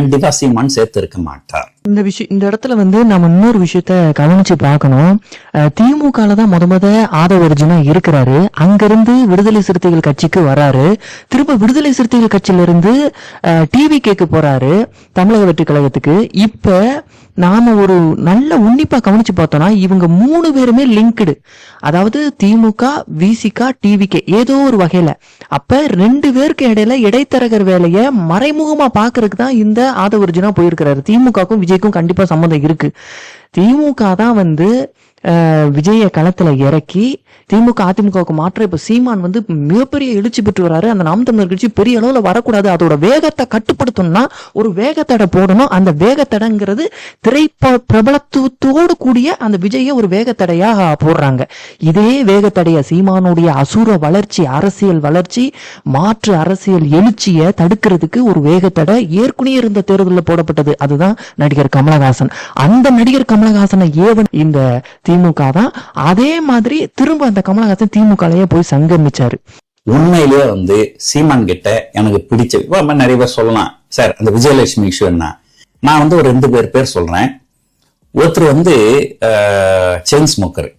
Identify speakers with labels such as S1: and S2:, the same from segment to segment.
S1: கண்டிப்பா சீமான் சேர்த்து இருக்க மாட்டார்.
S2: இந்த இடத்துல நம்ம இன்னொரு விஷயத்த கவனிச்சு பார்க்கணும். திமுகல தான் முத ஆதவ அர்ஜுனா இருக்கிறாரு. அங்கிருந்து விடுதலை சிறுத்தைகள் கட்சிக்கு வராரு. திரும்ப விடுதலை சிறுத்தைகள் கட்சியில இருந்து டிவிகேக்கு போறாரு, தமிழக வெற்றி கழகத்துக்கு. இப்ப நாம ஒரு நல்ல உன்னிப்பா கவனிச்சு பார்த்தோம்னா இவங்க 3 பேருமே லிங்க்டு. அதாவது திமுக, விசிக, டிவிகே ஏதோ ஒரு வகையில. அப்ப 2 பேருக்கு இடையில இடைத்தரகர் வேலையை மறைமுகமா பாக்குறதுக்கு தான் இந்த ஆதவ அர்ஜுனா போயிருக்கிறாரு. திமுகவுக்கும் விஜய்க்கும் கண்டிப்பா சம்மந்தம் இருக்கு. திமுக தான் விஜய களத்துல இறக்கி திமுக அதிமுகவுக்கு மாற்ற இப்ப சீமான் மிகப்பெரிய எழுச்சி பெற்று வராரு. அந்த நாம் தமிழர் கட்சி பெரிய அளவுல வரக்கூடாது, அதோட வேகத்தை கட்டுப்படுத்தணும்னா ஒரு வேகத்தடை போடணும். அந்த வேகத்தடைங்கிறது பிரபலத்துவத்தோடு கூடிய அந்த விஜய ஒரு வேகத்தடையா போடுறாங்க. இதே வேகத்தடைய சீமானுடைய அசுர வளர்ச்சி, அரசியல் வளர்ச்சி, மாற்று அரசியல் எழுச்சியை தடுக்கிறதுக்கு ஒரு வேகத்தடை ஏற்கனவே இருந்த தேர்தலில் போடப்பட்டது. அதுதான் நடிகர் கமலஹாசன். அந்த நடிகர் கமலஹாசனை ஏவன் இந்த திமுக தான். அதே மாதிரி திரும்ப அந்த கமலஹாசன் திமுகலயே போய் சங்கமிச்சாரு.
S1: உண்மையிலேயே சீமான் கிட்ட எனக்கு பிடிச்ச நிறைய பேர் சொல்லலாம் சார் அந்த விஜயலட்சுமி இஷ்யூ என்ன. நான் ஒரு 2 பேர் சொல்றேன். ஒருத்தர் செயின் ஸ்மோக்கர்,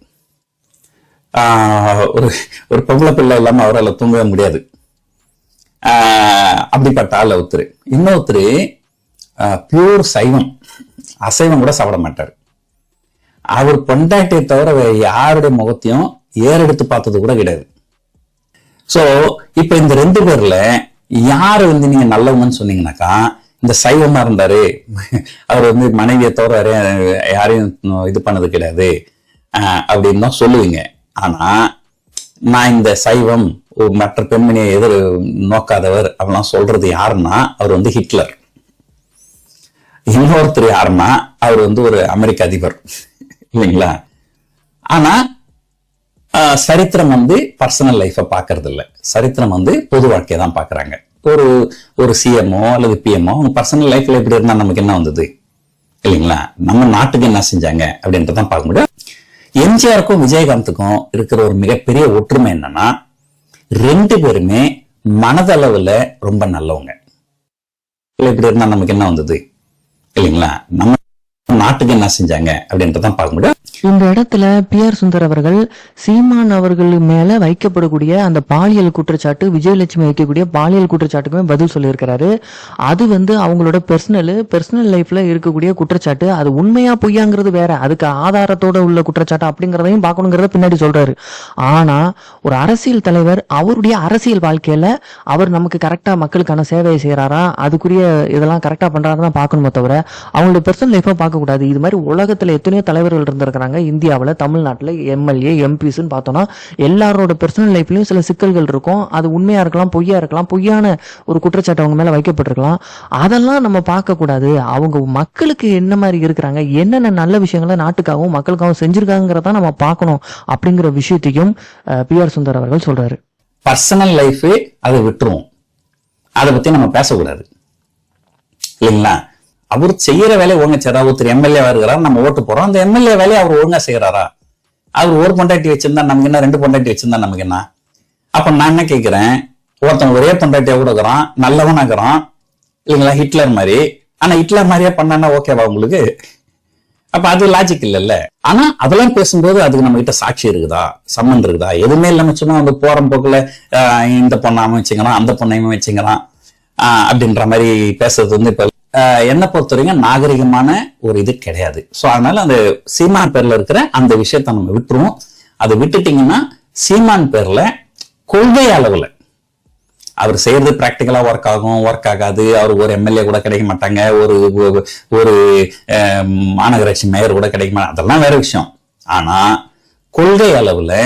S1: ஒரு பொம்பளை பிள்ளை இல்லாம அவரால் தூங்கவே முடியாது, அப்படிப்பட்ட ஆள் ஒருத்தர். இன்னொருத்தர் பியூர் சைவம், அசைவம் கூட சாப்பிட மாட்டார். அவர் பொண்டாட்டியை தவிர யாருடைய முகத்தையும் ஏறெடுத்து பார்த்தது கூட கிடையாது. சோ இப்ப இந்த 2 பேர்ல யாரு நீங்க நல்லவங்கன்னு சொன்னீங்கன்னாக்கா, இந்த சைவமா இருந்தாரு, அவர் மனைவியை தவிர யாரையும் இது பண்ணது கிடையாது அப்படின்னு தான் சொல்லுவீங்க. ஆனா நான் இந்த சைவம் மற்ற பெண்மணியை எதிர் நோக்காதவர் அப்படிலாம் சொல்றது யாருன்னா அவர் ஹிட்லர். இன்னொருத்தர் யாருன்னா அவர் ஒரு அமெரிக்க அதிபர் இல்லைங்களா. ஆனா சரித்திரம் பர்சனல் லைஃப பாக்குறது இல்ல, சரித்திரம் பொது வாழ்க்கையை தான் பாக்குறாங்க. ஒரு சிஎம்ஓ அல்லது பிஎம்ஓ அவங்க பர்சனல் லைஃப்ல எப்படி இருந்தா நமக்கு என்ன வந்தது இல்லைங்களா, நம்ம நாட்டுக்கு என்ன செஞ்சாங்க அப்படின்றதான் பார்க்க முடியும். எம்ஜிஆருக்கும் விஜயகாந்துக்கும் இருக்கிற ஒரு மிகப்பெரிய ஒற்றுமை என்னன்னா 2 பேருமே மனதளவுல ரொம்ப நல்லவங்க. இப்படி இருந்தா நமக்கு என்ன வந்தது இல்லைங்களா, நம்ம நாட்டுக்கு என்ன செஞ்சாங்க அப்படின்றதான் பார்க்க முடியும்.
S2: இந்த இடத்துல PR சுந்தர் அவர்கள் சீமான் அவர்கள் மேல வைக்கப்படக்கூடிய அந்த பாலியல் குற்றச்சாட்டு, விஜயலட்சுமி வைக்கக்கூடிய பாலியல் குற்றச்சாட்டுக்குமே பதில் சொல்லியிருக்கிறாரு. அது அவங்களோட பர்சனல் லைஃப்ல இருக்கக்கூடிய குற்றச்சாட்டு. அது உண்மையா பொய்யாங்கிறது வேற, அதுக்கு ஆதாரத்தோட உள்ள குற்றச்சாட்டு அப்படிங்கிறதையும் பார்க்கணுங்கிறத பின்னாடி சொல்றாரு. ஆனா ஒரு அரசியல் தலைவர் அவருடைய அரசியல் வாழ்க்கையில அவர் நமக்கு கரெக்டா மக்களுக்கான சேவையை செய்யறாரா, அதுக்குரிய இதெல்லாம் கரெக்டா பண்றாருதான் பார்க்கணுமே தவிர அவங்களுடைய பர்சனல் லைஃபை பார்க்க கூடாது. இது மாதிரி உலகத்துல எத்தனையோ தலைவர்கள் இருந்திருக்கிறாங்க. இந்தியாவில், தமிழ்நாட்டில் எம்எல்ஏ எம்பிஸ்ன்னு பார்த்தோம்னா எல்லாரோட பர்சனல் லைஃப்லயும் சில சிக்கல்கள் இருக்கும். அது உண்மையா இருக்கலாம், பொய்யா இருக்கலாம், பொய்யான ஒரு குற்றச்சாட்டு அவங்க மேல வைக்கப்பட்டிருக்கலாம். அதெல்லாம் நம்ம பார்க்க கூடாது. அவங்க மக்களுக்கு என்ன மாதிரி இருக்கிறாங்க, என்னென்ன நல்ல விஷயங்களை நாட்டுக்காகவும் மக்களுக்காகவும் செஞ்சிருக்காங்கிறத நம்ம பார்க்கணும் அப்படிங்கிற விஷயத்தையும் PR சுந்தர் அவர்கள் சொல்றாரு.
S1: பர்சனல் லைஃப் அதை விட்டுருவோம், அதை பத்தி நம்ம பேசக்கூடாது இல்லைங்களா. அவர் செய்யற வேலையை ஒழுங்கா செய்யறா. ஒருத்தர் எம்எல்ஏ வருகிறார், நம்ம ஓட்டு போறோம், அந்த எம்எல்ஏ வேலையை அவர் ஒழுங்கா செய்யறாரா. அவர் ஒரு பொண்டாட்டி வச்சிருந்தா நமக்கு என்ன, 2 பொண்டாட்டி வச்சிருந்தா நமக்கு என்ன. அப்ப நான் என்ன கேட்கிறேன், ஒருத்தன் ஒரே பொண்டாட்டியா கூட இருக்கிறான், நல்லவனா இருக்கிறான் இல்லைங்களா, ஹிட்லர் மாதிரி. ஆனா ஹிட்லர் மாதிரியே பண்ணா ஓகேவா உங்களுக்கு? அப்ப அது லாஜிக் இல்லைல்ல. ஆனா அதெல்லாம் பேசும்போது அதுக்கு நம்ம கிட்ட சாட்சி இருக்குதா, சம்மந்தம் இருக்குதா? எதுவுமே இல்லாம சும்மா போற போக்குல இந்த பொண்ணாம வச்சுக்கிறான், அந்த பொண்ணையும் வச்சுக்கிறான் அப்படின்ற மாதிரி பேசுறது இப்ப என்ன பொறுத்தவரைக்கும் நாகரிகமான ஒரு இது கிடையாது. சோ அதனால அந்த சீமான் பேர்ல இருக்கிற அந்த விஷயத்த நம்ம விட்டுருவோம். அதை விட்டுட்டீங்கன்னா சீமான் பேர்ல கொள்கை அளவுல அவர் செய்யறது பிராக்டிக்கலா ஒர்க் ஆகும், ஒர்க் ஆகாது. அவர் ஒரு எம்எல்ஏ கூட கிடைக்க மாட்டாங்க, ஒரு மாநகராட்சி மேயர் கூட கிடைக்க மாட்டாங்க, அதெல்லாம் வேற விஷயம். ஆனா கொள்கை அளவுல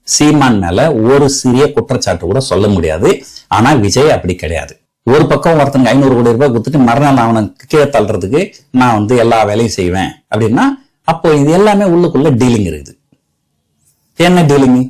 S1: சீமான் மேல ஒரு சிறிய குற்றச்சாட்டு கூட சொல்ல முடியாது. ஆனா விஜய் அப்படி கிடையாது. ஒரு பக்கம் ஒருத்தங்க 500 கோடி ரூபாய் கொடுத்துட்டு மறுநாள் அவனுக்கு கீழே தள்ளுறதுக்கு நான் எல்லா வேலையும் செய்வேன் அப்படின்னா, அப்போ இது எல்லாமே உள்ளுக்குள்ள டீலிங் இருக்குது. என்ன டீலிங்?